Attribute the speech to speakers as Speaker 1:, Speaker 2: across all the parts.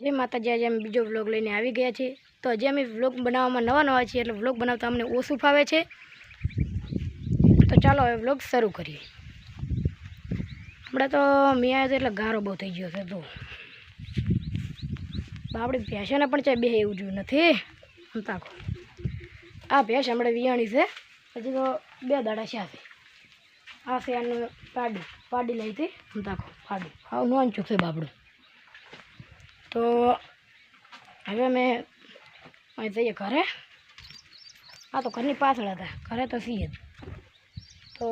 Speaker 1: જય માતાજી। આજે અમે બીજો વ્લોગ લઈને આવી ગયા છીએ। તો હજી અમે વ્લોગ બનાવવામાં નવા છીએ, એટલે વ્લોગ બનાવતા અમને ઓછું ફાવે છે। તો ચાલો હવે વ્લોગ શરૂ કરીએ। હમણાં તો મેં આવ્યો એટલે ગારો બહુ થઈ ગયો છે। તો આપણી ભેંસોને પણ ચાય બે એવું જોયું નથી। તાકો આ ભેંસ હમણાં વિયાણી છે, હજી તો 2 દાડા છે। આ છે આનું પાડી લઈ હતી। તાકો પાડી હાવ નોંચું છે બાપડું। તો હવે અમે અહીં જઈએ ઘરે। આ તો ઘરની પાછળ હતા, ઘરે તો છીએ જ। તો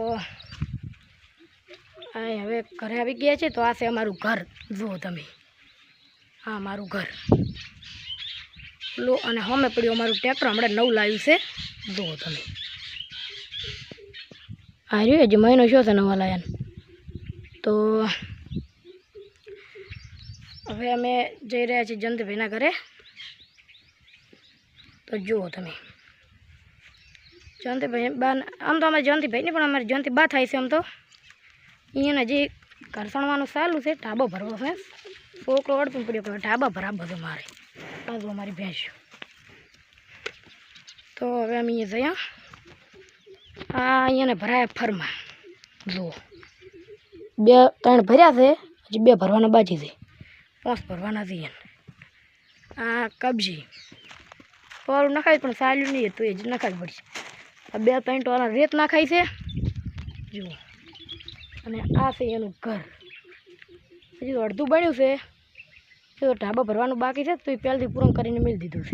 Speaker 1: અહીં હવે ઘરે આવી ગયા છે। તો આ છે અમારું ઘર, જુઓ તમે, હા મારું ઘર લો। અને હમે પડ્યું અમારું ટ્રેક્ટર, હમણાં નવું લાવ્યું છે, જુઓ તમે। આ રહ્યું હજી મહિનો શું છે નવા લાવ્યાને। તો હવે અમે જઈ રહ્યા છીએ જયંતિભાઈના ઘરે। તો જુઓ તમે, જયંતિભાઈ બા, આમ તો અમારે જયંતિભાઈ નહીં પણ અમારે જયંતિ બા થાય છે। આમ તો અહીંયા હજી ઘરસણવાનું ચાલુ છે, ઢાબો ભરવો છે। છોકરો અડતું પડ્યો કે ઢાબા ભરાવો છે મારે। બાજુ અમારી ભેંસ। તો હવે અમે અહીંયા જઈએ। આ અહીંયાને ભરાયા ફરમાં, જુઓ 2-3 ભર્યા છે, હજી 2 ભરવાના બાકી છે, 5 ભરવાના છે। આ કબજી પોરું નખાય પણ સાલ્યું નહીં, તો એ જ નખાવી પડશે। આ 2-3 ટોળા રેત નાખાય છે, જુઓ। અને આ છે એનું ઘર, હજી તો અડધું બન્યું છે, તો ઢાબા ભરવાનું બાકી છે, તો એ પહેલાંથી પૂરું કરીને મેળ દીધું છે।